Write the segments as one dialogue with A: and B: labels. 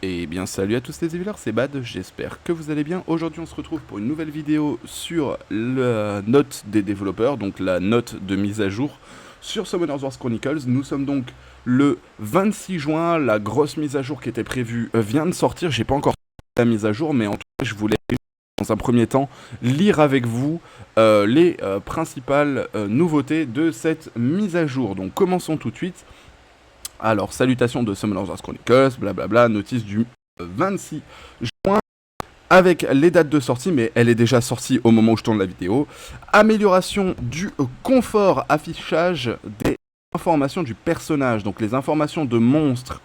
A: Eh bien salut à tous les Evilers, c'est Bad, j'espère que vous allez bien. Aujourd'hui on se retrouve pour une nouvelle vidéo sur la note des développeurs, donc la note de mise à jour sur Summoners Wars Chronicles. Nous sommes donc le 26 juin, la grosse mise à jour qui était prévue vient de sortir. J'ai pas encore la mise à jour, mais en tout cas je voulais dans un premier temps lire avec vous les principales nouveautés de cette mise à jour. Donc commençons tout de suite. Alors, salutations de Summoners Wars Chronicles, blablabla, notice du 26 juin avec les dates de sortie, mais elle est déjà sortie au moment où je tourne la vidéo. Amélioration du confort affichage des informations du personnage. Donc les informations de monstres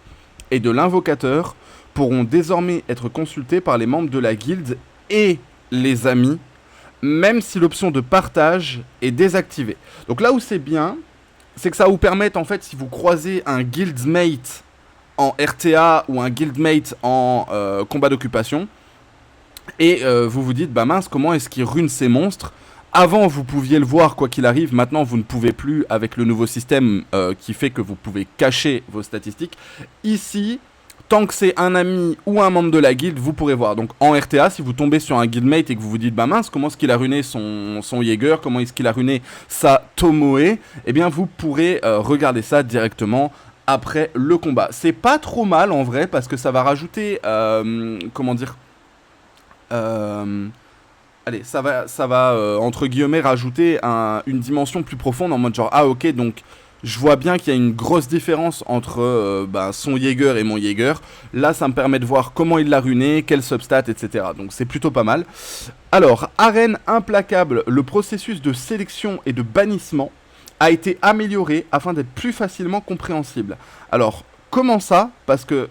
A: et de l'invocateur pourront désormais être consultées par les membres de la guilde et les amis, même si l'option de partage est désactivée. Donc là où c'est bien, c'est que ça va vous permettre, en fait, si vous croisez un guildmate en RTA ou un guildmate en combat d'occupation, et vous vous dites, bah mince, comment est-ce qu'il rune ces monstres? Avant, vous pouviez le voir quoi qu'il arrive, maintenant vous ne pouvez plus avec le nouveau système qui fait que vous pouvez cacher vos statistiques. Ici, tant que c'est un ami ou un membre de la guilde, vous pourrez voir. Donc en RTA, si vous tombez sur un guildmate et que vous vous dites, bah mince, comment est-ce qu'il a runé son Jaeger, comment est-ce qu'il a runé sa Tomoe, eh bien vous pourrez regarder ça directement après le combat. C'est pas trop mal en vrai, parce que ça va rajouter, comment dire, allez, ça va entre guillemets, rajouter une dimension plus profonde en mode genre, ah ok, donc je vois bien qu'il y a une grosse différence entre son Jaeger et mon Jaeger. Là, ça me permet de voir comment il l'a runé, quel substat, etc. Donc c'est plutôt pas mal. Alors, arène implacable, le processus de sélection et de bannissement a été amélioré afin d'être plus facilement compréhensible. Alors, comment ça? Parce que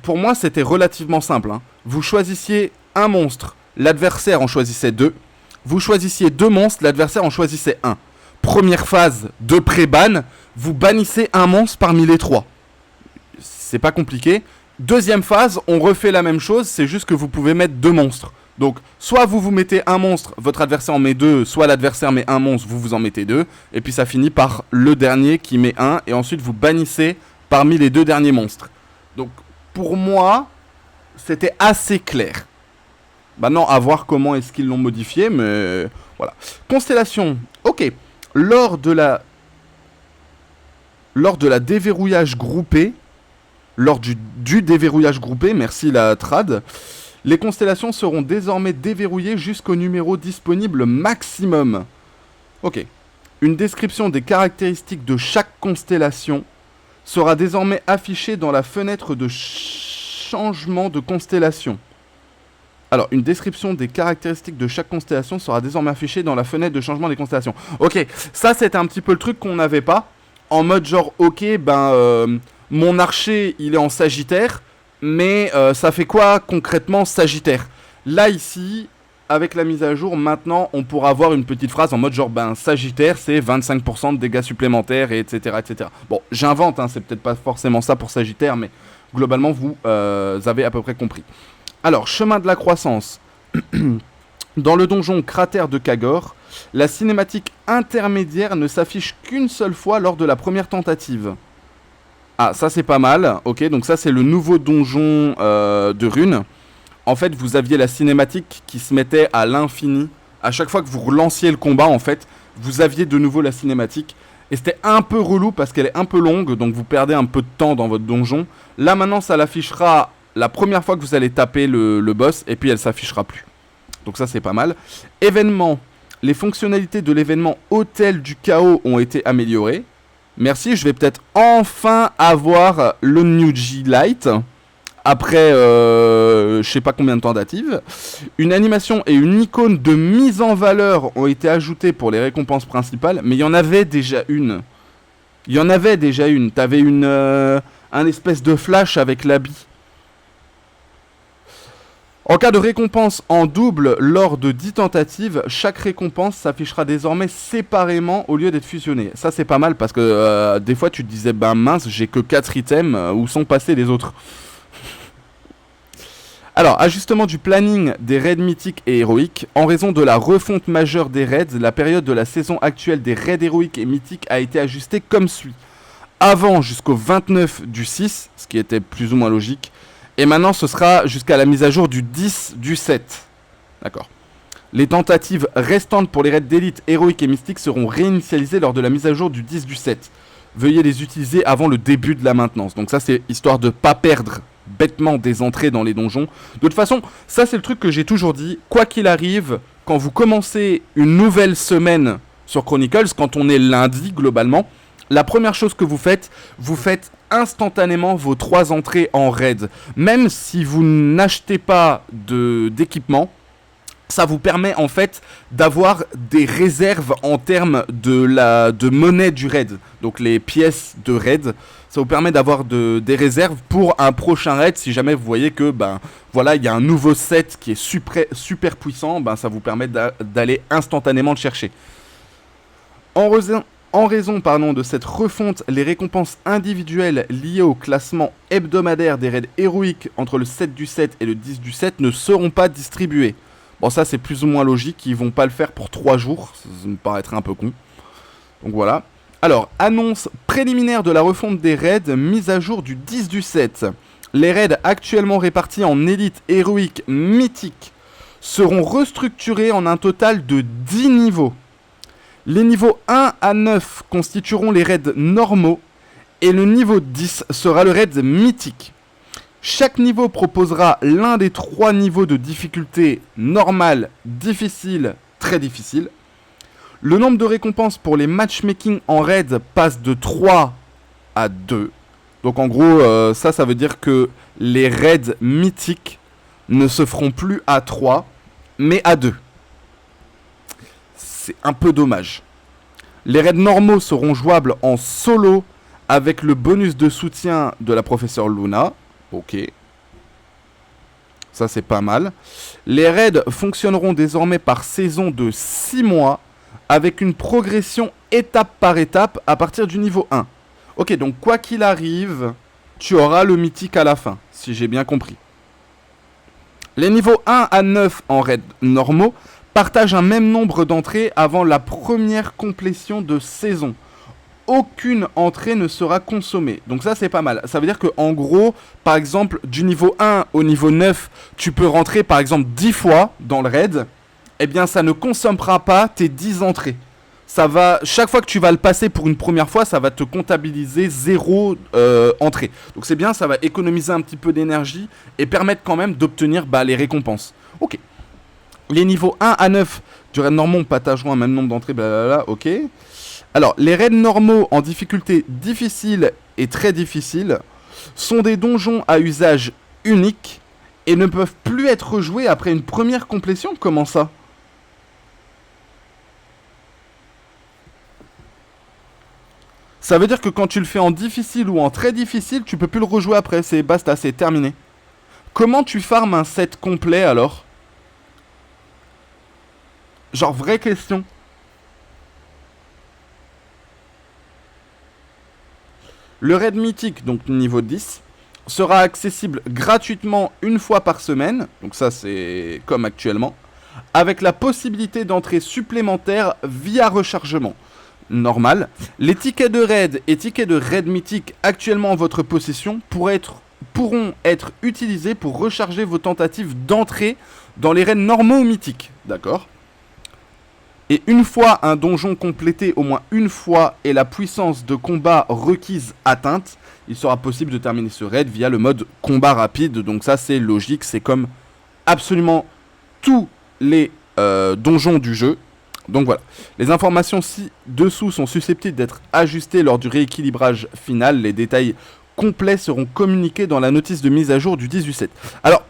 A: pour moi, c'était relativement simple, hein. Vous choisissiez un monstre, l'adversaire en choisissait deux. Vous choisissiez deux monstres, l'adversaire en choisissait un. Première phase de pré-ban, vous bannissez un monstre parmi les trois. C'est pas compliqué. Deuxième phase, on refait la même chose, c'est juste que vous pouvez mettre deux monstres. Donc, soit vous mettez un monstre, votre adversaire en met deux, soit l'adversaire met un monstre, vous en mettez deux. Et puis ça finit par le dernier qui met un, et ensuite vous bannissez parmi les deux derniers monstres. Donc, pour moi, c'était assez clair. Maintenant, à voir comment est-ce qu'ils l'ont modifié, mais voilà. Constellation, ok. Lors de la déverrouillage groupé, lors du déverrouillage groupé, merci la trad, les constellations seront désormais déverrouillées jusqu'au numéro disponible maximum. Ok. Une description des caractéristiques de chaque constellation sera désormais affichée dans la fenêtre de changement de constellation. Alors, une description des caractéristiques de chaque constellation sera désormais affichée dans la fenêtre de changement des constellations. Ok, ça c'était un petit peu le truc qu'on n'avait pas. En mode genre, ok, mon archer il est en Sagittaire, mais ça fait quoi concrètement Sagittaire? Là ici, avec la mise à jour, maintenant on pourra avoir une petite phrase en mode genre, Sagittaire c'est 25% de dégâts supplémentaires, et etc. etc. Bon, j'invente, hein, c'est peut-être pas forcément ça pour Sagittaire, mais globalement vous avez à peu près compris. Alors, chemin de la croissance. Dans le donjon Cratère de Kagor, la cinématique intermédiaire ne s'affiche qu'une seule fois lors de la première tentative. Ah, ça c'est pas mal. Ok, donc ça c'est le nouveau donjon de runes. En fait, vous aviez la cinématique qui se mettait à l'infini. À chaque fois que vous relanciez le combat, en fait, vous aviez de nouveau la cinématique. Et c'était un peu relou parce qu'elle est un peu longue, donc vous perdez un peu de temps dans votre donjon. Là maintenant, ça l'affichera la première fois que vous allez taper le boss, et puis elle s'affichera plus. Donc ça c'est pas mal. Événement. Les fonctionnalités de l'événement Hôtel du Chaos ont été améliorées. Merci, je vais peut-être enfin avoir le New G Light. Après je sais pas combien de tentatives. Une animation et une icône de mise en valeur ont été ajoutées pour les récompenses principales. Mais il y en avait déjà une. T'avais un espèce de flash avec l'habit. En cas de récompense en double lors de 10 tentatives, chaque récompense s'affichera désormais séparément au lieu d'être fusionnée. Ça c'est pas mal parce que des fois tu te disais mince, j'ai que 4 items, où sont passés les autres? Alors, ajustement du planning des raids mythiques et héroïques. En raison de la refonte majeure des raids, la période de la saison actuelle des raids héroïques et mythiques a été ajustée comme suit. Avant jusqu'au 29 du 6, ce qui était plus ou moins logique, Et maintenant, ce sera jusqu'à la mise à jour du 10 du 7. D'accord. Les tentatives restantes pour les raids d'élite, héroïques et mystiques seront réinitialisées lors de la mise à jour du 10 du 7. Veuillez les utiliser avant le début de la maintenance. Donc ça, c'est histoire de ne pas perdre bêtement des entrées dans les donjons. De toute façon, ça, c'est le truc que j'ai toujours dit. Quoi qu'il arrive, quand vous commencez une nouvelle semaine sur Chronicles, quand on est lundi, globalement, la première chose que vous faites instantanément vos 3 entrées en raid. Même si vous n'achetez pas d'équipement, ça vous permet en fait d'avoir des réserves en termes de monnaie du raid. Donc les pièces de raid, ça vous permet d'avoir des réserves pour un prochain raid. Si jamais vous voyez que voilà, il y a un nouveau set qui est super puissant, ça vous permet d'aller instantanément le chercher. En raison de cette refonte, les récompenses individuelles liées au classement hebdomadaire des raids héroïques entre le 7 du 7 et le 10 du 7 ne seront pas distribuées. Bon, ça c'est plus ou moins logique, ils vont pas le faire pour 3 jours, ça me paraîtrait un peu con. Donc voilà. Alors, annonce préliminaire de la refonte des raids, mise à jour du 10 du 7. Les raids actuellement répartis en élite, héroïque, mythique seront restructurés en un total de 10 niveaux. Les niveaux 1 à 9 constitueront les raids normaux et le niveau 10 sera le raid mythique. Chaque niveau proposera l'un des 3 niveaux de difficulté normal, difficile, très difficile. Le nombre de récompenses pour les matchmaking en raid passe de 3 à 2. Donc en gros, ça veut dire que les raids mythiques ne se feront plus à 3, mais à 2. C'est un peu dommage. Les raids normaux seront jouables en solo avec le bonus de soutien de la professeure Luna. Ok. Ça, c'est pas mal. Les raids fonctionneront désormais par saison de 6 mois avec une progression étape par étape à partir du niveau 1. Ok, donc quoi qu'il arrive, tu auras le mythique à la fin, si j'ai bien compris. Les niveaux 1 à 9 en raids normaux partagent un même nombre d'entrées avant la première complétion de saison. Aucune entrée ne sera consommée. Donc ça, c'est pas mal. Ça veut dire que en gros, par exemple, du niveau 1 au niveau 9, tu peux rentrer par exemple 10 fois dans le raid. Eh bien, ça ne consommera pas tes 10 entrées. Ça va, chaque fois que tu vas le passer pour une première fois, ça va te comptabiliser 0 entrée. Donc c'est bien, ça va économiser un petit peu d'énergie et permettre quand même d'obtenir les récompenses. Ok. Les niveaux 1 à 9 du raid normaux partageront un même nombre d'entrées, blablabla, ok. Alors, les raids normaux en difficulté difficile et très difficile sont des donjons à usage unique et ne peuvent plus être rejoués après une première complétion. Comment ça ? Ça veut dire que quand tu le fais en difficile ou en très difficile, tu peux plus le rejouer après, c'est basta, c'est terminé. Comment tu farmes un set complet alors ? Genre, vraie question. Le raid mythique, donc niveau 10, sera accessible gratuitement une fois par semaine, donc ça c'est comme actuellement, avec la possibilité d'entrée supplémentaire via rechargement. Normal. Les tickets de raid et tickets de raid mythique actuellement en votre possession pourront être utilisés pour recharger vos tentatives d'entrée dans les raids normaux ou mythiques. D'accord ? Et une fois un donjon complété au moins une fois et la puissance de combat requise atteinte, il sera possible de terminer ce raid via le mode combat rapide. Donc ça c'est logique, c'est comme absolument tous les donjons du jeu. Donc voilà, les informations ci-dessous sont susceptibles d'être ajustées lors du rééquilibrage final. Les détails complets seront communiqués dans la notice de mise à jour du 18/7. Alors,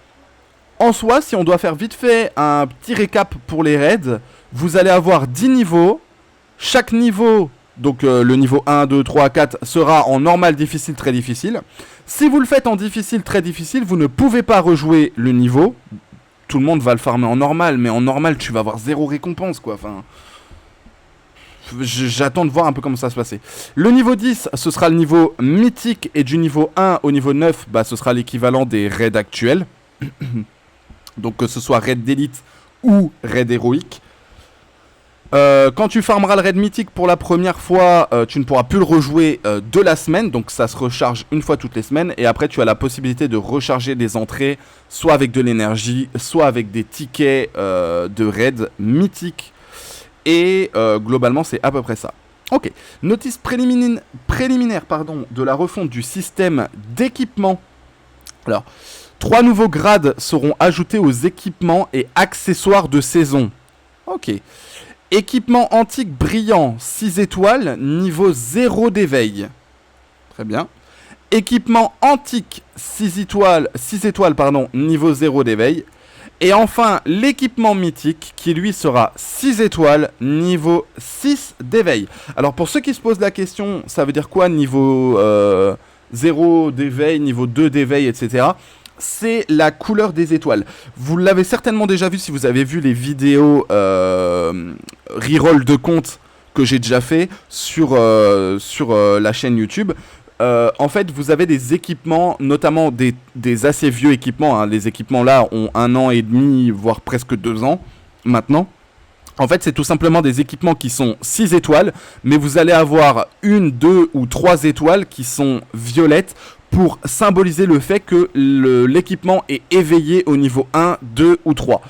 A: en soi, si on doit faire vite fait un petit récap pour les raids, vous allez avoir 10 niveaux. Chaque niveau, donc le niveau 1, 2, 3, 4, sera en normal, difficile, très difficile. Si vous le faites en difficile, très difficile, vous ne pouvez pas rejouer le niveau. Tout le monde va le farmer en normal, mais en normal, tu vas avoir 0 récompense, quoi. Enfin, j'attends de voir un peu comment ça va se passer. Le niveau 10, ce sera le niveau mythique, et du niveau 1 au niveau 9, ce sera l'équivalent des raids actuels. Donc que ce soit raid d'élite ou raid héroïque. Quand tu farmeras le raid mythique pour la première fois, tu ne pourras plus le rejouer de la semaine, donc ça se recharge une fois toutes les semaines, et après tu as la possibilité de recharger des entrées, soit avec de l'énergie, soit avec des tickets de raid mythique, et globalement c'est à peu près ça. Ok, notice préliminaire de la refonte du système d'équipement. Alors, 3 nouveaux grades seront ajoutés aux équipements et accessoires de saison. Ok. Équipement antique brillant, 6 étoiles, niveau 0 d'éveil. Très bien. Équipement antique, 6 étoiles, niveau 0 d'éveil. Et enfin, l'équipement mythique, qui lui sera 6 étoiles, niveau 6 d'éveil. Alors pour ceux qui se posent la question, ça veut dire quoi niveau 0 d'éveil, niveau 2 d'éveil, etc. C'est la couleur des étoiles. Vous l'avez certainement déjà vu si vous avez vu les vidéos reroll de compte que j'ai déjà fait sur la chaîne YouTube. En fait, vous avez des équipements, notamment des assez vieux équipements. Hein. Les équipements là ont 1 an et demi, voire presque 2 ans maintenant. En fait, c'est tout simplement des équipements qui sont 6 étoiles, mais vous allez avoir 1, 2 ou 3 étoiles qui sont violettes pour symboliser le fait que l'équipement est éveillé au niveau 1, 2 ou 3.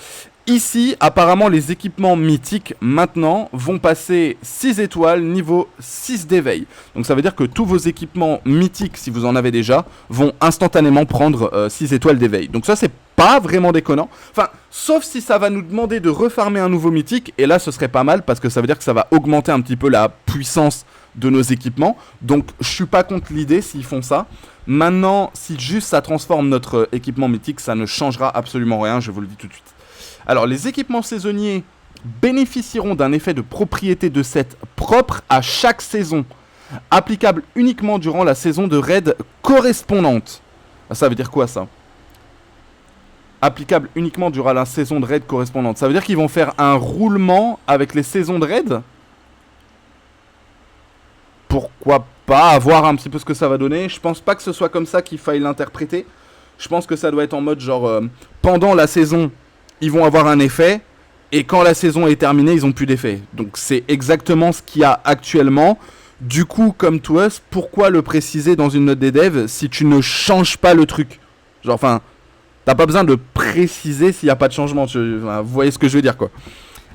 A: Ici, apparemment, les équipements mythiques, maintenant, vont passer 6 étoiles, niveau 6 d'éveil. Donc ça veut dire que tous vos équipements mythiques, si vous en avez déjà, vont instantanément prendre 6 étoiles d'éveil. Donc ça, c'est pas vraiment déconnant. Enfin, sauf si ça va nous demander de refarmer un nouveau mythique, et là, ce serait pas mal, parce que ça veut dire que ça va augmenter un petit peu la puissance de nos équipements. Donc, je suis pas contre l'idée s'ils font ça. Maintenant, si juste ça transforme notre équipement mythique, ça ne changera absolument rien, je vous le dis tout de suite. Alors, les équipements saisonniers bénéficieront d'un effet de propriété de set propre à chaque saison, applicable uniquement durant la saison de raid correspondante. Ça veut dire quoi, ça ? Applicable uniquement durant la saison de raid correspondante. Ça veut dire qu'ils vont faire un roulement avec les saisons de raid ? Pourquoi pas, voir un petit peu ce que ça va donner. Je pense pas que ce soit comme ça qu'il faille l'interpréter. Je pense que ça doit être en mode genre, pendant la saison, ils vont avoir un effet, et quand la saison est terminée, ils ont plus d'effet. Donc c'est exactement ce qu'il y a actuellement. Du coup, comme to us, pourquoi le préciser dans une note des devs si tu ne changes pas le truc ? Genre, enfin, t'as pas besoin de préciser s'il n'y a pas de changement. Vous voyez ce que je veux dire, quoi.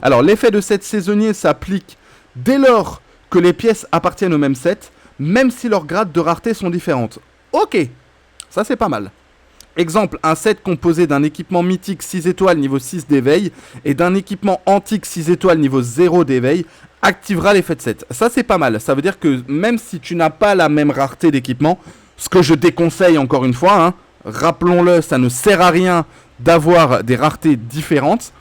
A: Alors, l'effet de set saisonnier s'applique dès lors que les pièces appartiennent au même set, même si leurs grades de rareté sont différentes. Ok, ça c'est pas mal. Exemple, un set composé d'un équipement mythique 6 étoiles niveau 6 d'éveil et d'un équipement antique 6 étoiles niveau 0 d'éveil activera l'effet de set. Ça c'est pas mal, ça veut dire que même si tu n'as pas la même rareté d'équipement, ce que je déconseille encore une fois, hein, rappelons-le, ça ne sert à rien d'avoir des raretés différentes,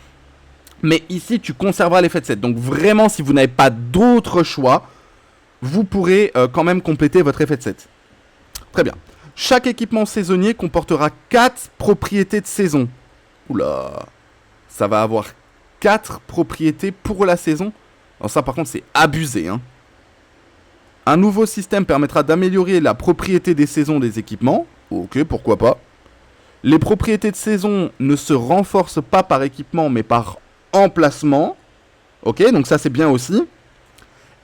A: mais ici tu conserveras l'effet de set. Donc vraiment, si vous n'avez pas d'autre choix, vous pourrez quand même compléter votre effet de set. Très bien. Chaque équipement saisonnier comportera 4 propriétés de saison. Oula, ça va avoir 4 propriétés pour la saison. Alors ça par contre c'est abusé, hein. Un nouveau système permettra d'améliorer la propriété des saisons des équipements. Ok, pourquoi pas. Les propriétés de saison ne se renforcent pas par équipement mais par emplacement. Ok, donc ça c'est bien aussi.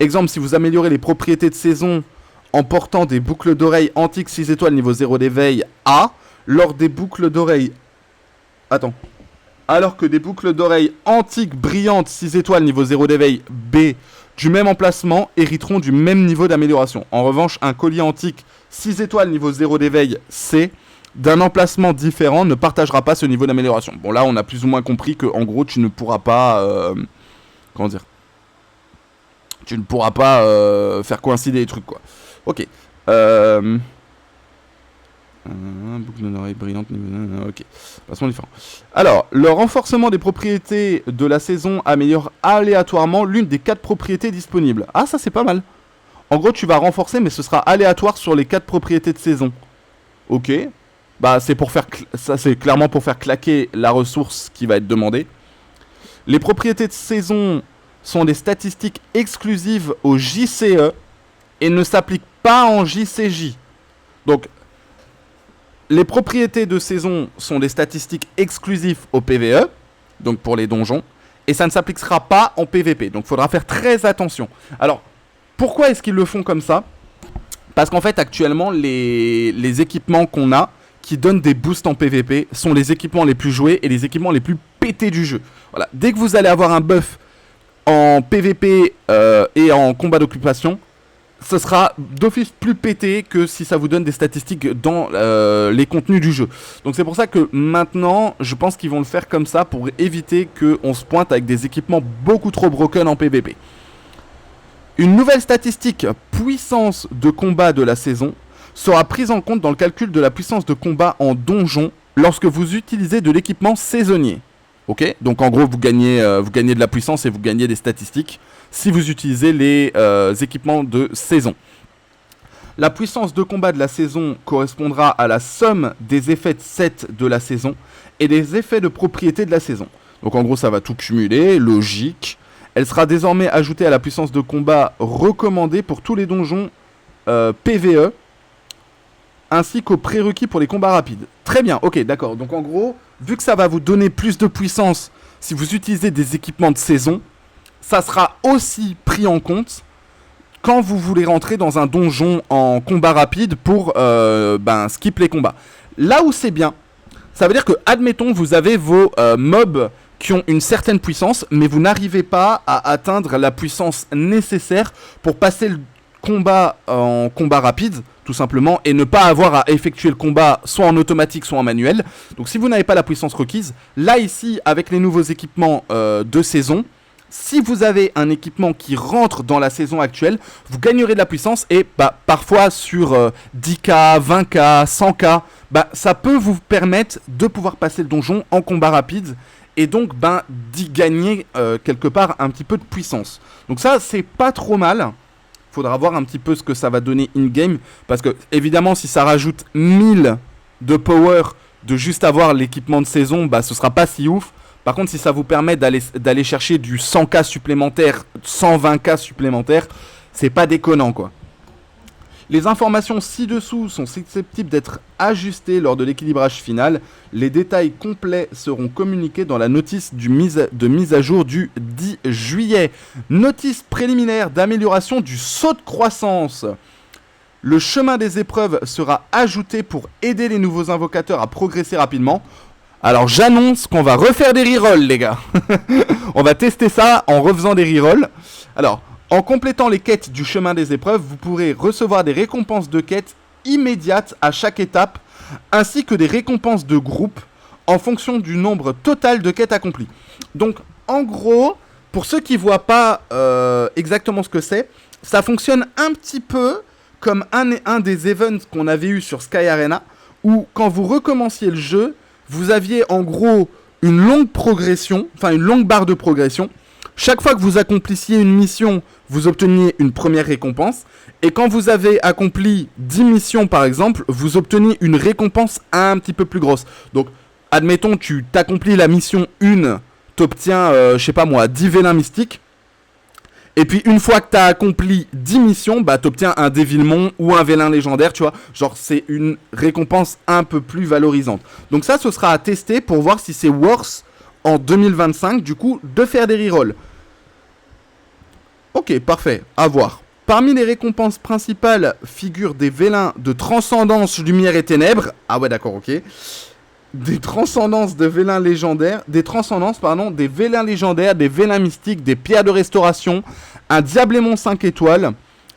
A: Exemple, si vous améliorez les propriétés de saison en portant des boucles d'oreilles antiques 6 étoiles niveau 0 d'éveil A, lors des boucles d'oreilles... Attends. Alors que des boucles d'oreilles antiques brillantes 6 étoiles niveau 0 d'éveil B du même emplacement hériteront du même niveau d'amélioration. En revanche, un collier antique 6 étoiles niveau 0 d'éveil C d'un emplacement différent ne partagera pas ce niveau d'amélioration. Bon là on a plus ou moins compris que en gros tu ne pourras pas... comment dire ? Tu ne pourras pas faire coïncider les trucs, quoi. Ok. Boucle d'oreille brillante. Ok. Passons différent. Alors, le renforcement des propriétés de la saison améliore aléatoirement l'une des 4 propriétés disponibles. Ah, ça c'est pas mal. En gros, tu vas renforcer, mais ce sera aléatoire sur les 4 propriétés de saison. Ok. Bah, c'est pour faire... Ça, c'est clairement pour faire claquer la ressource qui va être demandée. Les propriétés de saison sont des statistiques exclusives au JCE et ne s'appliquent pas en JCJ. Donc, les propriétés de saison sont des statistiques exclusives au PVE, donc pour les donjons, et ça ne s'appliquera pas en PVP. Donc il faudra faire très attention. Alors, pourquoi est-ce qu'ils le font comme ça ? Parce qu'en fait, actuellement, les équipements qu'on a, qui donnent des boosts en PVP, sont les équipements les plus joués et les équipements les plus pétés du jeu. Voilà. Dès que vous allez avoir un buff en PVP et en combat d'occupation, ce sera d'office plus pété que si ça vous donne des statistiques dans les contenus du jeu. Donc c'est pour ça que maintenant, je pense qu'ils vont le faire comme ça pour éviter qu'on se pointe avec des équipements beaucoup trop broken en PVP. Une nouvelle statistique puissance de combat de la saison sera prise en compte dans le calcul de la puissance de combat en donjon lorsque vous utilisez de l'équipement saisonnier. Ok ? Donc en gros, vous gagnez de la puissance et vous gagnez des statistiques si vous utilisez les équipements de saison. La puissance de combat de la saison correspondra à la somme des effets de set de la saison et des effets de propriété de la saison. Donc en gros, ça va tout cumuler, logique. Elle sera désormais ajoutée à la puissance de combat recommandée pour tous les donjons PvE, ainsi qu'aux prérequis pour les combats rapides. Très bien, ok, d'accord. Donc en gros, vu que ça va vous donner plus de puissance si vous utilisez des équipements de saison, ça sera aussi pris en compte quand vous voulez rentrer dans un donjon en combat rapide pour skip les combats. Là où c'est bien, ça veut dire que, admettons, vous avez vos mobs qui ont une certaine puissance, mais vous n'arrivez pas à atteindre la puissance nécessaire pour passer le combat en combat rapide, tout simplement, et ne pas avoir à effectuer le combat soit en automatique, soit en manuel. Donc si vous n'avez pas la puissance requise, là ici, avec les nouveaux équipements de saison, si vous avez un équipement qui rentre dans la saison actuelle, vous gagnerez de la puissance et parfois sur 10k, 20k, 100k, ça peut vous permettre de pouvoir passer le donjon en combat rapide et donc d'y gagner quelque part un petit peu de puissance. Donc ça, c'est pas trop mal. Faudra voir un petit peu ce que ça va donner in-game, parce que évidemment, si ça rajoute 1000 de power de juste avoir l'équipement de saison, ce sera pas si ouf. Par contre, si ça vous permet d'aller chercher du 100k supplémentaire, 120k supplémentaire, c'est pas déconnant, quoi. Les informations ci-dessous sont susceptibles d'être ajustées lors de l'équilibrage final. Les détails complets seront communiqués dans la notice de mise à jour du 10 juillet. Notice préliminaire d'amélioration du saut de croissance. Le chemin des épreuves sera ajouté pour aider les nouveaux invocateurs à progresser rapidement. Alors j'annonce qu'on va refaire des rerolls, les gars. On va tester ça en refaisant des rerolls. Alors, en complétant les quêtes du chemin des épreuves, vous pourrez recevoir des récompenses de quêtes immédiates à chaque étape, ainsi que des récompenses de groupe en fonction du nombre total de quêtes accomplies. Donc, en gros, pour ceux qui ne voient pas exactement ce que c'est, ça fonctionne un petit peu comme un des events qu'on avait eu sur Sky Arena, où quand vous recommenciez le jeu, vous aviez en gros une longue progression, enfin une longue barre de progression. Chaque fois que vous accomplissiez une mission, vous obteniez une première récompense. Et quand vous avez accompli 10 missions par exemple, vous obteniez une récompense un petit peu plus grosse. Donc, admettons, tu t'accomplis la mission 1, t'obtiens, 10 vélins mystiques. Et puis, une fois que t'as accompli 10 missions, t'obtiens un dévilement ou un vélin légendaire, tu vois. Genre, c'est une récompense un peu plus valorisante. Donc ça, ce sera à tester pour voir si c'est worth en 2025, du coup, de faire des rerolls. Ok, parfait, à voir. Parmi les récompenses principales figurent des vélins de transcendance, lumière et ténèbres. Ah ouais, d'accord, ok. Des transcendances de vélins légendaires, des vélins légendaires, des vélins mystiques, des pierres de restauration, un diablémon 5 étoiles,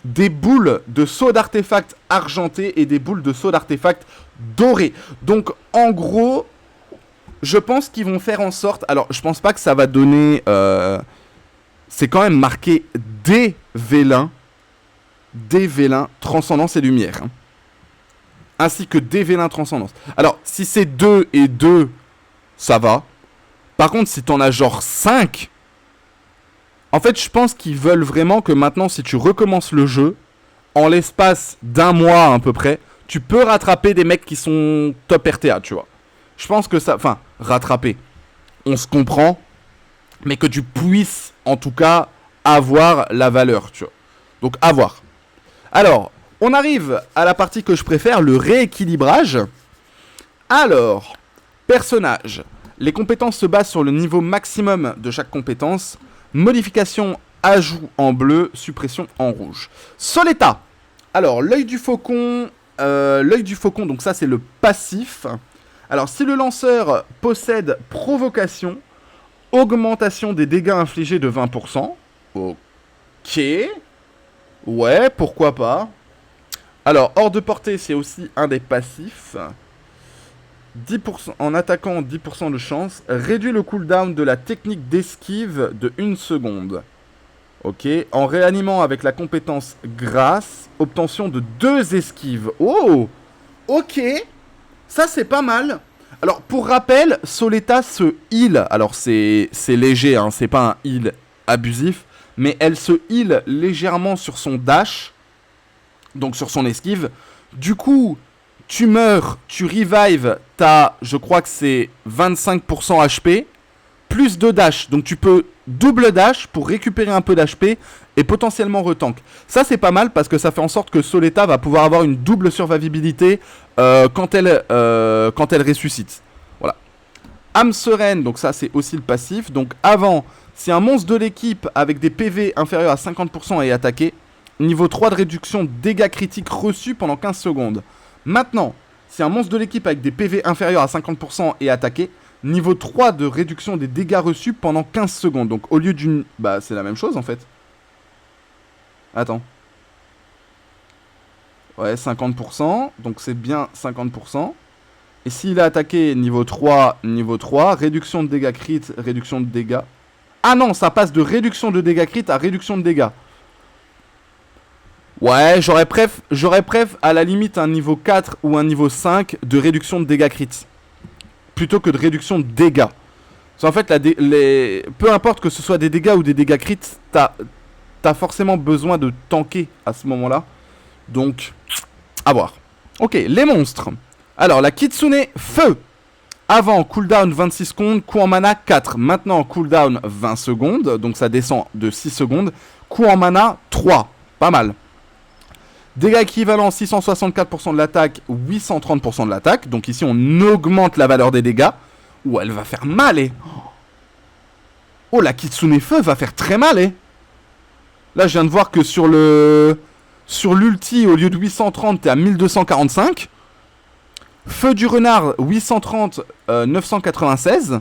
A: des boules de saut d'artefacts argentés et des boules de saut d'artefacts dorés. Donc, en gros, je pense qu'ils vont faire en sorte... Alors, je pense pas que ça va donner... c'est quand même marqué des vélins, transcendance et lumière. Hein. Ainsi que des vélins transcendance. Alors, si c'est 2 et 2, ça va. Par contre, si t'en as genre 5... En fait, je pense qu'ils veulent vraiment que maintenant, si tu recommences le jeu, en l'espace d'un mois à peu près, tu peux rattraper des mecs qui sont top RTA, tu vois. Je pense que ça... Enfin, rattraper. On se comprend. Mais que tu puisses, en tout cas, avoir la valeur, tu vois. Donc, à voir. Alors, on arrive à la partie que je préfère, le rééquilibrage. Alors, personnage. Les compétences se basent sur le niveau maximum de chaque compétence. Modification, ajout en bleu, suppression en rouge. Soleta. Alors, l'œil du faucon, donc ça c'est le passif. Alors, si le lanceur possède provocation, augmentation des dégâts infligés de 20%. Ok. Ouais, pourquoi pas. Alors, hors de portée, c'est aussi un des passifs. 10%, en attaquant, 10% de chance. Réduit le cooldown de la technique d'esquive de 1 seconde. Ok. En réanimant avec la compétence grâce, obtention de 2 esquives. Oh. Ok. Ça, c'est pas mal. Alors, pour rappel, Soleta se heal. Alors, c'est léger, hein, c'est pas un heal abusif. Mais elle se heal légèrement sur son dash. Donc, sur son esquive. Du coup, tu meurs, tu revives, t'as, je crois que c'est 25% HP. Plus 2 dash. Donc, tu peux double dash pour récupérer un peu d'HP et potentiellement retank. Ça, c'est pas mal parce que ça fait en sorte que Soleta va pouvoir avoir une double survivabilité quand elle ressuscite. Voilà. Âme sereine, donc ça, c'est aussi le passif. Donc, avant, si un monstre de l'équipe avec des PV inférieurs à 50% est attaqué, niveau 3 de réduction de dégâts critiques reçus pendant 15 secondes. Maintenant, si un monstre de l'équipe avec des PV inférieurs à 50% est attaqué, niveau 3 de réduction des dégâts reçus pendant 15 secondes. Donc au lieu d'une... Bah c'est la même chose en fait. Attends. Ouais, 50%. Donc c'est bien 50%. Et s'il est attaqué niveau 3, réduction de dégâts crit, réduction de dégâts. Ah non, ça passe de réduction de dégâts crit à réduction de dégâts. Ouais, j'aurais préf à la limite un niveau 4 ou un niveau 5 de réduction de dégâts crit. Plutôt que de réduction de dégâts. Parce qu'en fait, peu importe que ce soit des dégâts ou des dégâts crit, t'as forcément besoin de tanker à ce moment-là. Donc, à voir. Ok, les monstres. Alors, la Kitsune Feu. Avant, cooldown 26 secondes, coût en mana 4. Maintenant, cooldown 20 secondes, donc ça descend de 6 secondes. Coût en mana 3. Pas mal. Dégâts équivalents 664% de l'attaque, 830% de l'attaque. Donc ici, on augmente la valeur des dégâts. Ouh, elle va faire mal, eh. Oh, la Kitsune Feu va faire très mal, eh. Là, je viens de voir que sur l'ulti, au lieu de 830, t'es à 1245. Feu du renard, 830, 996.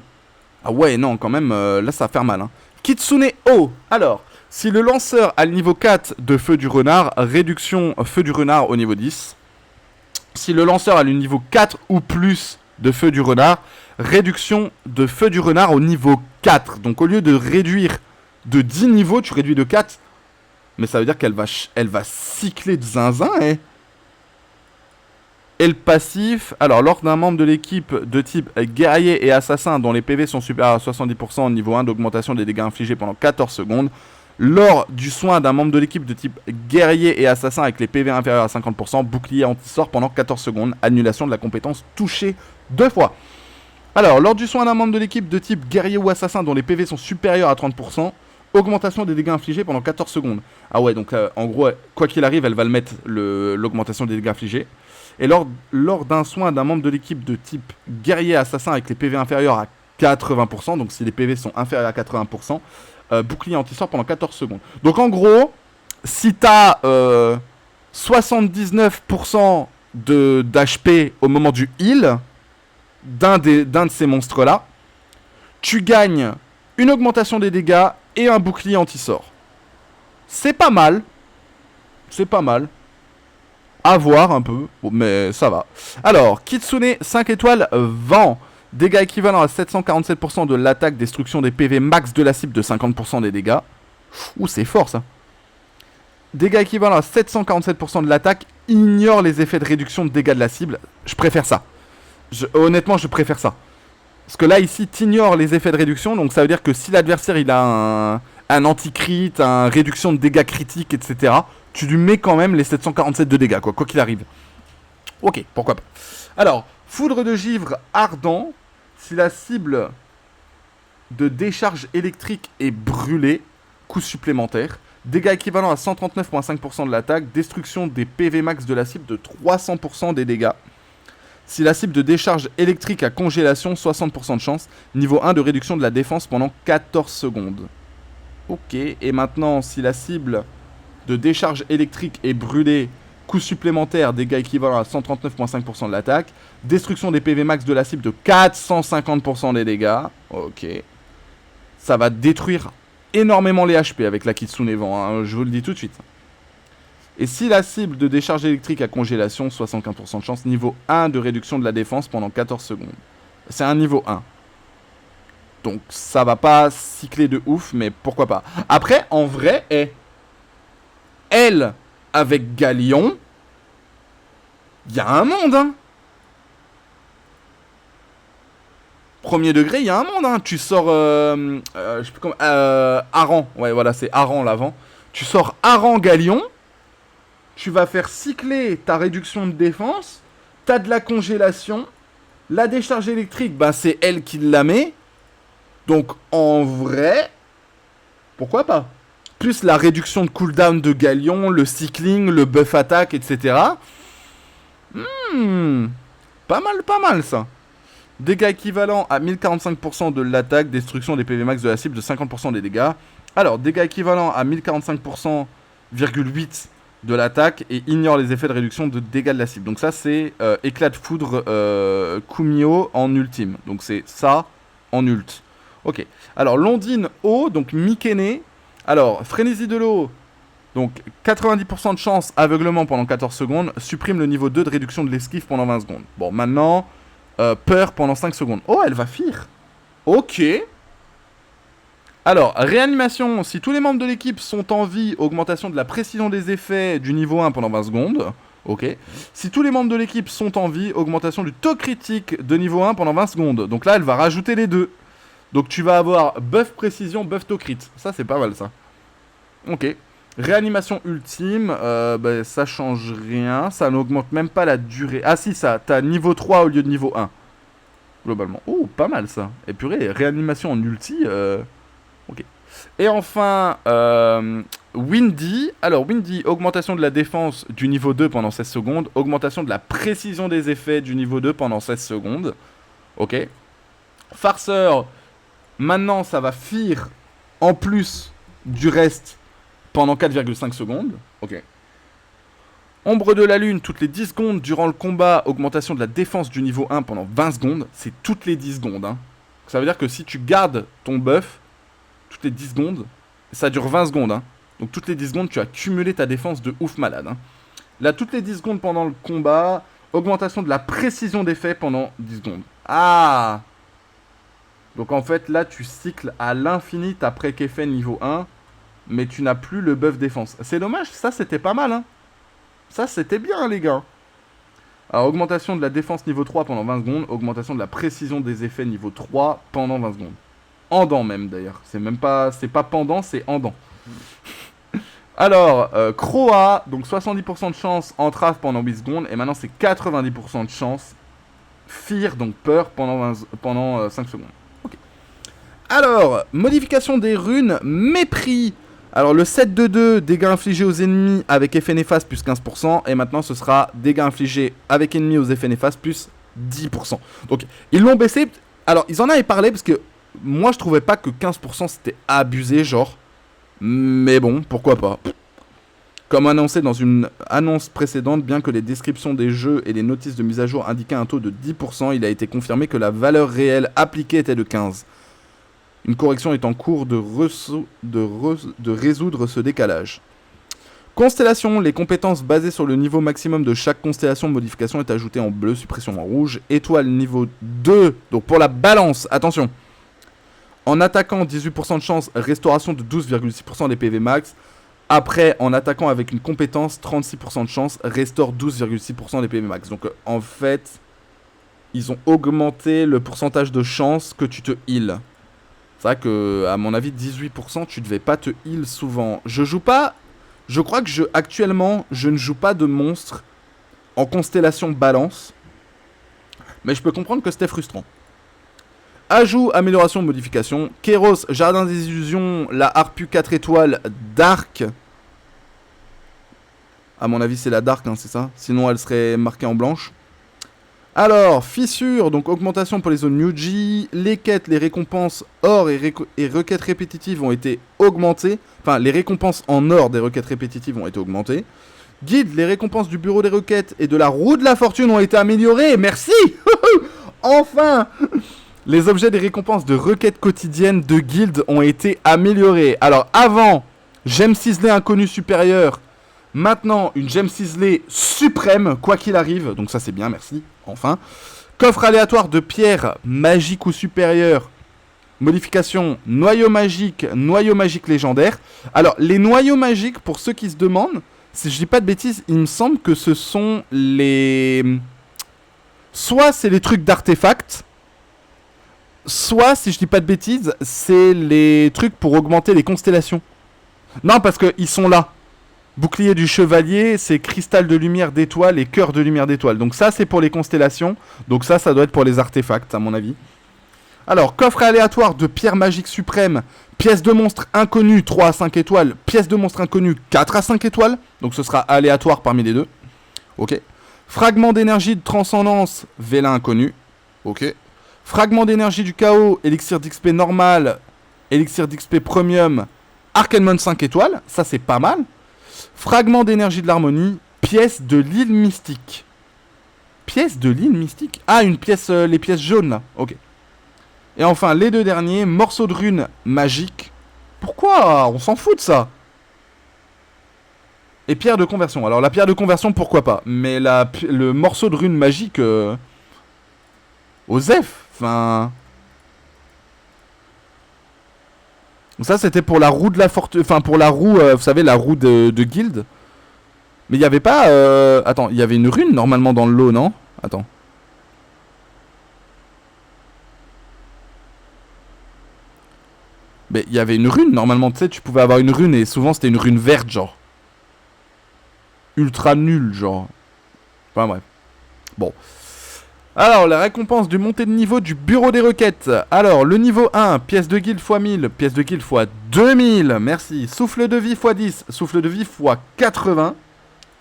A: Ah ouais, non, quand même, là, ça va faire mal, hein. Kitsune O. Alors... Si le lanceur a le niveau 4 de Feu du Renard, réduction Feu du Renard au niveau 10. Si le lanceur a le niveau 4 ou plus de Feu du Renard, réduction de Feu du Renard au niveau 4. Donc au lieu de réduire de 10 niveaux, tu réduis de 4. Mais ça veut dire qu'elle va cycler de zinzin, eh. Et le passif, alors lors d'un membre de l'équipe de type guerrier et assassin dont les PV sont supérieurs à 70% au niveau 1 d'augmentation des dégâts infligés pendant 14 secondes, lors du soin d'un membre de l'équipe de type guerrier et assassin avec les PV inférieurs à 50%, bouclier anti-sort pendant 14 secondes, annulation de la compétence touchée 2 fois. Alors, lors du soin d'un membre de l'équipe de type guerrier ou assassin dont les PV sont supérieurs à 30%, augmentation des dégâts infligés pendant 14 secondes. Ah ouais, donc en gros, quoi qu'il arrive, elle va le mettre, l'augmentation des dégâts infligés. Et lors d'un soin d'un membre de l'équipe de type guerrier assassin avec les PV inférieurs à 80%, donc si les PV sont inférieurs à 80%, bouclier anti-sort pendant 14 secondes. Donc en gros, si t'as 79% d'HP au moment du heal d'un de ces monstres-là, tu gagnes une augmentation des dégâts et un bouclier anti-sort. C'est pas mal. C'est pas mal. À voir un peu, mais ça va. Alors, Kitsune 5 étoiles, vent. Dégâts équivalents à 747% de l'attaque, destruction des PV max de la cible de 50% des dégâts. Ouh, c'est fort ça. Dégâts équivalents à 747% de l'attaque, ignore les effets de réduction de dégâts de la cible. Je préfère ça. Honnêtement, je préfère ça. Parce que là, ici, t'ignores les effets de réduction, donc ça veut dire que si l'adversaire il a un anti-crit, une réduction de dégâts critiques, etc., tu lui mets quand même les 747 de dégâts, quoi qu'il arrive. Ok, pourquoi pas. Alors, foudre de givre ardent. Si la cible de décharge électrique est brûlée, coup supplémentaire. Dégâts équivalents à 139,5% de l'attaque. Destruction des PV max de la cible de 300% des dégâts. Si la cible de décharge électrique a congélation, 60% de chance. Niveau 1 de réduction de la défense pendant 14 secondes. Ok, et maintenant, si la cible de décharge électrique est brûlée, coût supplémentaire, dégâts équivalents à 139,5% de l'attaque. Destruction des PV max de la cible de 450% des dégâts. Ok. Ça va détruire énormément les HP avec la Kitsune Vent, hein, je vous le dis tout de suite. Et si la cible de décharge électrique a congélation, 75% de chance, niveau 1 de réduction de la défense pendant 14 secondes. C'est un niveau 1. Donc ça va pas cycler de ouf, mais pourquoi pas. Après, en vrai, elle, avec Galion, il y a un monde, hein. Premier degré, il y a un monde, hein. Tu sors, je sais plus comment, Aran, ouais, voilà, c'est Aran l'avant. Tu sors Aran Galion, tu vas faire cycler ta réduction de défense, t'as de la congélation, la décharge électrique, bah c'est elle qui la met. Donc en vrai, pourquoi pas? Plus la réduction de cooldown de Galion, le cycling, le buff attaque, etc. Pas mal ça. Dégâts équivalents à 1045% de l'attaque, destruction des PV max de la cible de 50% des dégâts. Alors, dégâts équivalents à 1045,8% de l'attaque et ignore les effets de réduction de dégâts de la cible. Donc ça, c'est éclat de foudre Kumio en ultime. Donc c'est ça en ult. Ok. Alors, Londine O, donc Mikene. Alors, frénésie de l'eau. Donc 90% de chance, aveuglement pendant 14 secondes, supprime le niveau 2 de réduction de l'esquive pendant 20 secondes. Bon, maintenant, peur pendant 5 secondes. Oh, elle va fuir. Ok. Alors, réanimation, si tous les membres de l'équipe sont en vie, augmentation de la précision des effets du niveau 1 pendant 20 secondes. Ok. Si tous les membres de l'équipe sont en vie, augmentation du taux critique de niveau 1 pendant 20 secondes. Donc là, elle va rajouter les deux. Donc tu vas avoir buff précision, buff taux crit. Ça, c'est pas mal, ça. Ok. Réanimation ultime, bah, ça change rien, ça n'augmente même pas la durée. Ah si, ça, t'as niveau 3 au lieu de niveau 1. Globalement. Oh, pas mal ça. Et purée, réanimation en ulti, ok. Et enfin, Windy. Alors, Windy, augmentation de la défense du niveau 2 pendant 16 secondes. Augmentation de la précision des effets du niveau 2 pendant 16 secondes. Ok. Farceur, maintenant ça va fear en plus du reste pendant 4,5 secondes. Ok. Ombre de la lune, toutes les 10 secondes durant le combat. Augmentation de la défense du niveau 1 pendant 20 secondes. C'est toutes les 10 secondes. Hein. Ça veut dire que si tu gardes ton buff, toutes les 10 secondes, ça dure 20 secondes. Hein. Donc toutes les 10 secondes, tu as cumulé ta défense de ouf malade. Hein. Là, toutes les 10 secondes pendant le combat. Augmentation de la précision d'effet pendant 10 secondes. Ah! Donc en fait, là, tu cycles à l'infini ta prék-effet niveau 1. Mais tu n'as plus le buff défense. C'est dommage, ça c'était pas mal, hein. Ça c'était bien, les gars. Alors, augmentation de la défense niveau 3 pendant 20 secondes. Augmentation de la précision des effets niveau 3 pendant 20 secondes. En dents même, d'ailleurs. C'est même pas... C'est pas pendant, c'est en dents. Alors, Croa. Donc 70% de chance, entrave pendant 8 secondes. Et maintenant, c'est 90% de chance. Fear, donc peur, pendant 5 secondes. Ok. Alors, modification des runes. Mépris. Alors le 7-2-2, dégâts infligés aux ennemis avec effet néfaste plus 15%. Et maintenant ce sera dégâts infligés avec ennemis aux effets néfastes plus 10%. Donc ils l'ont baissé. Alors ils en avaient parlé parce que moi je trouvais pas que 15% c'était abusé genre. Mais bon, pourquoi pas. Comme annoncé dans une annonce précédente, bien que les descriptions des jeux et les notices de mise à jour indiquaient un taux de 10%, il a été confirmé que la valeur réelle appliquée était de 15%. Une correction est en cours de résoudre ce décalage. Constellation, les compétences basées sur le niveau maximum de chaque constellation, modification est ajoutée en bleu, suppression en rouge. Étoile niveau 2, donc pour la balance, attention. En attaquant, 18% de chance, restauration de 12,6% des PV max. Après, en attaquant avec une compétence, 36% de chance, restaure 12,6% des PV max. Donc en fait, ils ont augmenté le pourcentage de chance que tu te heal. C'est vrai que, à mon avis, 18%, tu devais pas te heal souvent. Je crois que actuellement, je ne joue pas de monstre en constellation balance. Mais je peux comprendre que c'était frustrant. Ajout, amélioration, modification. Kéros, Jardin des Illusions, la Harpu 4 étoiles, Dark. À mon avis, c'est la Dark, hein, c'est ça. Sinon, elle serait marquée en blanche. Alors, fissure, donc augmentation pour les zones Muji. Les quêtes, les récompenses or et requêtes répétitives ont été augmentées. Enfin, les récompenses en or des requêtes répétitives ont été augmentées. Guide, les récompenses du bureau des requêtes et de la roue de la fortune ont été améliorées. Merci. Enfin. Les objets des récompenses de requêtes quotidiennes de guilde ont été améliorés. Alors, avant, gemme ciselée inconnue supérieure. Maintenant, une gemme ciselée suprême, quoi qu'il arrive. Donc ça, c'est bien, merci. Enfin. Coffre aléatoire de pierre magique ou supérieure. Modification noyau magique légendaire. Alors, les noyaux magiques, pour ceux qui se demandent, si je dis pas de bêtises, il me semble que ce sont les... Soit c'est les trucs d'artefacts, soit, si je dis pas de bêtises, c'est les trucs pour augmenter les constellations. Non, parce qu'ils sont là. Bouclier du chevalier, c'est cristal de lumière d'étoile et cœur de lumière d'étoile. Donc ça, c'est pour les constellations. Donc ça doit être pour les artefacts, à mon avis. Alors, coffre aléatoire de pierre magique suprême. Pièce de monstre inconnu, 3 à 5 étoiles. Pièce de monstre inconnu, 4 à 5 étoiles. Donc ce sera aléatoire parmi les deux. Ok. Fragment d'énergie de transcendance, vélin inconnu. Ok. Fragment d'énergie du chaos, élixir d'XP normal, élixir d'XP premium, Arcanemon 5 étoiles. Ça, c'est pas mal. Fragment d'énergie de l'harmonie, pièce de l'île mystique. Pièce de l'île mystique. Ah, une pièce, les pièces jaunes là. Ok. Et enfin, les deux derniers, morceau de rune magique. Pourquoi? On s'en fout de ça. Et pierre de conversion. Alors la pierre de conversion, pourquoi pas. Mais le morceau de rune magique... Osef. Enfin... Ça, c'était pour la roue de la fortune. Enfin, pour la roue, vous savez, la roue de guilde. Mais il n'y avait pas... Attends, il y avait une rune normalement dans le lot, non? Attends. Mais il y avait une rune normalement, tu sais, tu pouvais avoir une rune et souvent c'était une rune verte, genre. Ultra nulle, genre. Enfin bref. Bon. Alors, la récompense du montée de niveau du bureau des requêtes. Alors, le niveau 1, pièce de guilde x 1000, pièce de guilde x 2000, merci. Souffle de vie x 10, souffle de vie x 80.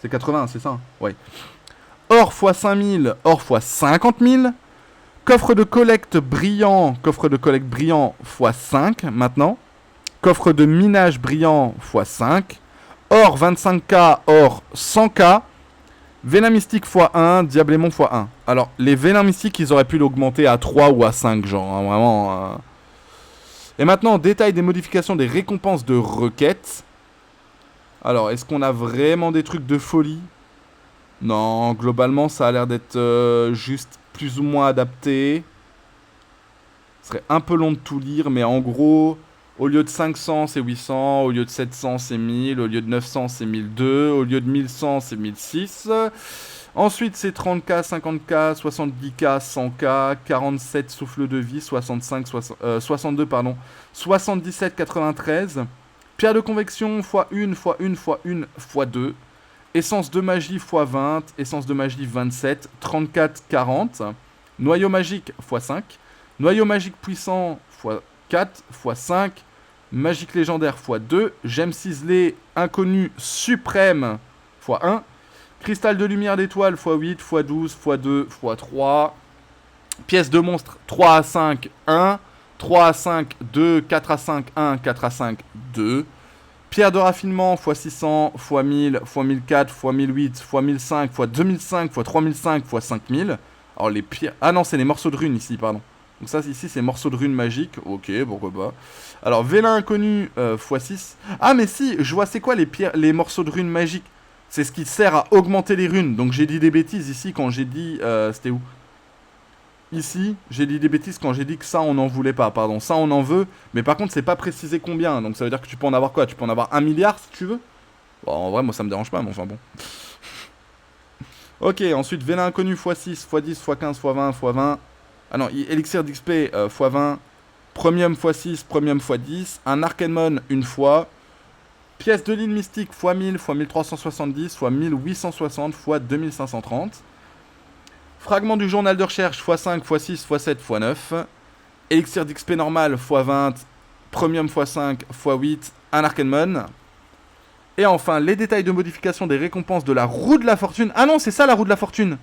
A: C'est 80, c'est ça hein? Ouais. Or x 5000, or x 50 000. Coffre de collecte brillant x 5 maintenant. Coffre de minage brillant x 5. Or 25k, or 100k. Vénin mystique x1, diablémon x1. Alors, les vélins mystiques, ils auraient pu l'augmenter à 3 ou à 5, genre, hein, vraiment. Et maintenant, détail des modifications des récompenses de requêtes. Alors, est-ce qu'on a vraiment des trucs de folie? Non, globalement, ça a l'air d'être juste plus ou moins adapté. Ce serait un peu long de tout lire, mais en gros... Au lieu de 500, c'est 800. Au lieu de 700, c'est 1000. Au lieu de 900, c'est 1002. Au lieu de 1100, c'est 1006. Ensuite, c'est 30k, 50k, 70k, 100k, 47 souffle de vie, 62, pardon, 77, 93. Pierre de convection, x1, x1, x1, x2. Essence de magie, x20. Essence de magie, 27. 34, 40. Noyau magique, x5. Noyau magique puissant, x4, x5, magique légendaire x2, gemme ciselée inconnue suprême x1, cristal de lumière d'étoile x8, x12, x2, x3, pièce de monstre 3 à 5, 1, 3 à 5, 2, 4 à 5, 1, 4 à 5, 2, pierre de raffinement x600, x1000, x1004, x1008, x1005, x2005, x3005, x5000. Alors les pierres... Ah non, c'est les morceaux de runes ici, pardon. Donc ça, ici, c'est morceau de rune magique. Ok, pourquoi pas. Alors, vélin inconnu, x6. Ah, mais si, je vois, c'est quoi les morceaux de rune magique? C'est ce qui sert à augmenter les runes. Donc, j'ai dit des bêtises ici quand j'ai dit... C'était où? Ici, j'ai dit des bêtises quand j'ai dit que ça, on n'en voulait pas. Pardon, ça, on en veut. Mais par contre, c'est pas précisé combien. Donc, ça veut dire que tu peux en avoir quoi? Tu peux en avoir 1 milliard, si tu veux? Bon, en vrai, moi, ça me dérange pas, mais enfin, bon. Ok, ensuite, vélin inconnu, x6, x10, x15, x20, x20... Ah non, élixir d'XP x20, premium x6, premium x10, un Arcanemon une fois, pièce de l'île mystique x1000, x1370, x1860, x2530, fragment du journal de recherche x5, x6, x7, x9, élixir d'XP normal x20, premium x5, x8, un Arcanemon. Et enfin, les détails de modification des récompenses de la roue de la fortune. Ah non, c'est ça la roue de la fortune.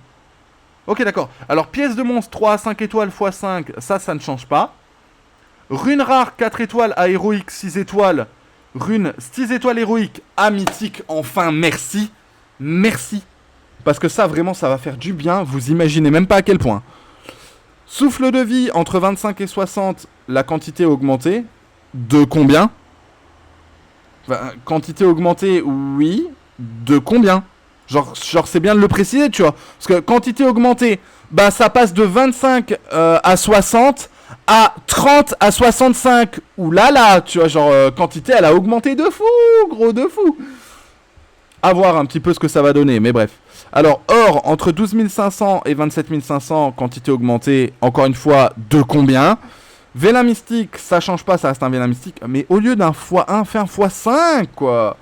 A: Ok, d'accord. Alors, pièce de monstre 3 à 5 étoiles x 5, ça ne change pas. Rune rare 4 étoiles à héroïque 6 étoiles. Rune 6 étoiles héroïque à mythique. Enfin, merci. Merci. Parce que ça, vraiment, ça va faire du bien. Vous imaginez même pas à quel point. Souffle de vie entre 25 et 60, la quantité augmentée. De combien? Enfin, quantité augmentée, oui. De combien? Genre c'est bien de le préciser, tu vois. Parce que quantité augmentée, bah ça passe de 25 à 60 à 30 à 65. Ouh là là, tu vois, genre quantité, elle a augmenté de fou, gros de fou. À voir un petit peu ce que ça va donner, mais bref. Alors, or, entre 12 500 et 27 500, quantité augmentée, encore une fois, de combien? Vélin mystique, ça change pas, ça reste un vélin mystique. Mais au lieu d'un x1, fais un x5, quoi.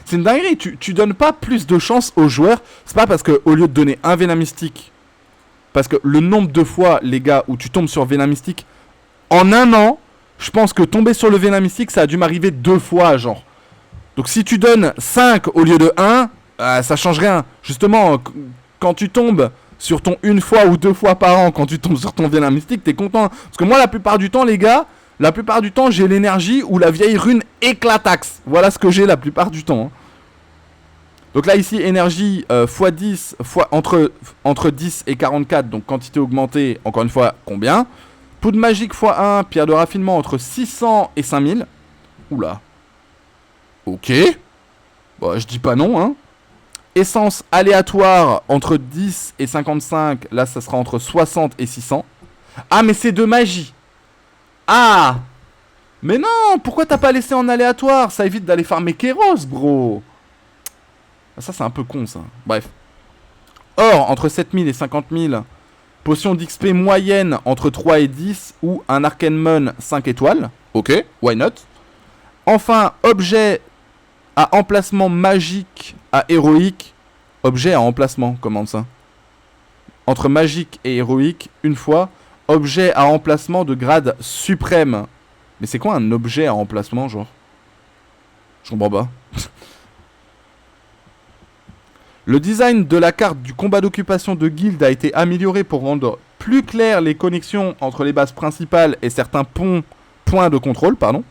A: C'est une dinguerie, tu donnes pas plus de chance aux joueurs. C'est pas parce que au lieu de donner un vélin mystique, parce que le nombre de fois, les gars, où tu tombes sur vélin mystique, en un an, je pense que tomber sur le vélin mystique, ça a dû m'arriver 2 fois, genre. Donc si tu donnes 5 au lieu de 1, ça change rien. Justement, quand tu tombes sur ton 1 fois ou 2 fois par an, quand tu tombes sur ton vélin mystique, t'es content. Parce que moi, la plupart du temps, les gars, la plupart du temps, j'ai l'énergie ou la vieille rune éclataxe. Voilà ce que j'ai la plupart du temps. Donc là, ici, énergie x10, entre 10 et 44, donc quantité augmentée, encore une fois, combien? Poudre magique x1, pierre de raffinement entre 600 et 5000. Oula. Ok. Bon, je dis pas non, hein. Essence aléatoire entre 10 et 55, là, ça sera entre 60 et 600. Ah, mais c'est de magie. Ah. Mais non, pourquoi t'as pas laissé en aléatoire? Ça évite d'aller farmer Kéros, bro. Ça, c'est un peu con, ça. Bref. Or, entre 7000 et 50 000, potion d'XP moyenne entre 3 et 10 ou un Arcane Moon 5 étoiles. Ok, why not? Enfin, objet à emplacement magique à héroïque. Objet à emplacement, comment ça? Entre magique et héroïque, une fois. Objet à emplacement de grade suprême. Mais c'est quoi un objet à emplacement, genre? Je comprends pas. Le design de la carte du combat d'occupation de guilde a été amélioré pour rendre plus claires les connexions entre les bases principales et certains points de contrôle, pardon.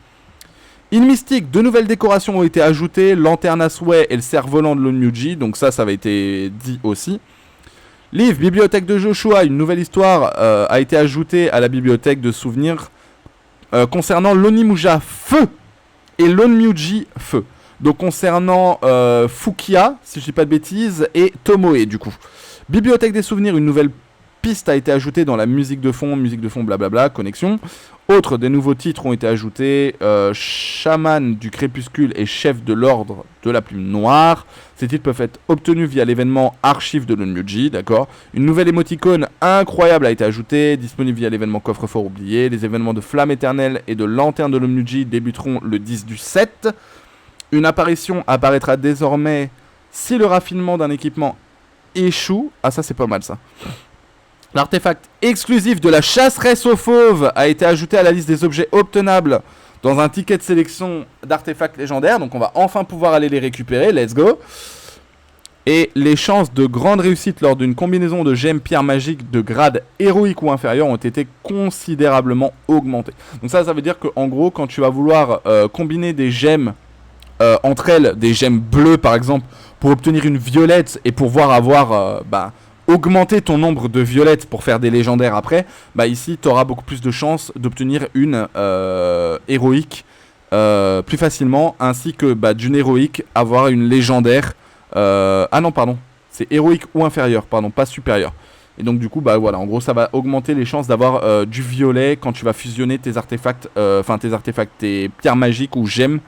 A: In Mystique, de nouvelles décorations ont été ajoutées, lanterne à souhait et le cerf-volant de l'Onmyuji, donc ça avait été dit aussi. Livre, bibliothèque de Joshua, une nouvelle histoire a été ajoutée à la bibliothèque de souvenirs concernant l'Onimusha Feu et l'Onmyuji Feu. Donc concernant Fukia, si je dis pas de bêtises, et Tomoe du coup. Bibliothèque des souvenirs, une nouvelle piste a été ajoutée dans la musique de fond blablabla, connexion. Autres, des nouveaux titres ont été ajoutés, Chaman du crépuscule et chef de l'ordre de la plume noire. Ces titres peuvent être obtenus via l'événement Archive de l'Onmyuji, d'accord. Une nouvelle émoticône incroyable a été ajoutée, disponible via l'événement Coffre-fort oublié. Les événements de Flamme éternelle et de Lanterne de l'Onmyuji débuteront le 10 du 7. Une apparition apparaîtra désormais si le raffinement d'un équipement échoue. Ah, ça c'est pas mal ça. L'artefact exclusif de la chasseresse aux fauves a été ajouté à la liste des objets obtenables dans un ticket de sélection d'artefacts légendaires. Donc on va enfin pouvoir aller les récupérer. Let's go. Et les chances de grande réussite lors d'une combinaison de gemmes pierres magiques de grade héroïque ou inférieur ont été considérablement augmentées. Donc ça veut dire qu'en gros, quand tu vas vouloir combiner des gemmes entre elles, des gemmes bleues par exemple, pour obtenir une violette et pouvoir avoir augmenter ton nombre de violettes pour faire des légendaires après, ici tu auras beaucoup plus de chances d'obtenir une héroïque plus facilement, ainsi que d'une héroïque avoir une légendaire. Ah non, pardon, c'est héroïque ou inférieur, pardon, pas supérieur. Et donc du coup, voilà, en gros ça va augmenter les chances d'avoir du violet quand tu vas fusionner tes artefacts, tes pierres magiques ou gemmes.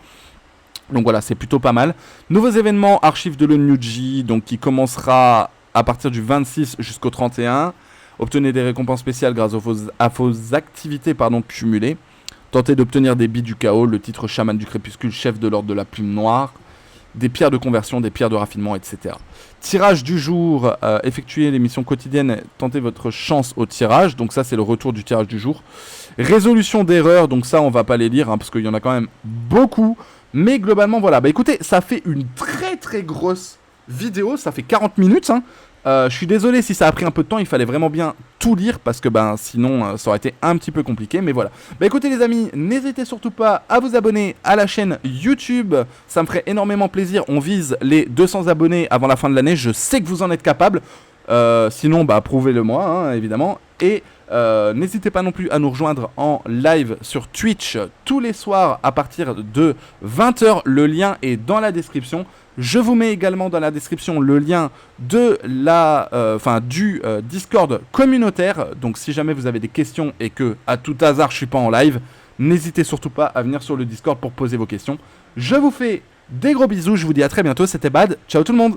A: Donc voilà, c'est plutôt pas mal. Nouveaux événements, archives de l'Onmyuji, donc qui commencera à partir du 26 jusqu'au 31. Obtenez des récompenses spéciales grâce à vos activités cumulées. Tentez d'obtenir des billes du chaos, le titre chaman du crépuscule, chef de l'ordre de la plume noire, des pierres de conversion, des pierres de raffinement, etc. Tirage du jour, effectuez les missions quotidiennes, tentez votre chance au tirage. Donc ça c'est le retour du tirage du jour. Résolution d'erreurs, donc ça on va pas les lire parce qu'il y en a quand même beaucoup. Mais globalement voilà, écoutez, ça fait une très très grosse vidéo, ça fait 40 minutes, hein. Je suis désolé si ça a pris un peu de temps, il fallait vraiment bien tout lire parce que sinon ça aurait été un petit peu compliqué, mais voilà. Écoutez les amis, n'hésitez surtout pas à vous abonner à la chaîne YouTube, ça me ferait énormément plaisir. On vise les 200 abonnés avant la fin de l'année, je sais que vous en êtes capable. Sinon prouvez-le moi hein, évidemment. Et n'hésitez pas non plus à nous rejoindre en live sur Twitch tous les soirs à partir de 20h. Le lien est dans la description. Je vous mets également dans la description le lien de du Discord communautaire. Donc si jamais vous avez des questions et que à tout hasard je suis pas en live, n'hésitez surtout pas à venir sur le Discord pour poser vos questions. Je vous fais des gros bisous, je vous dis à très bientôt, c'était Bad, ciao tout le monde.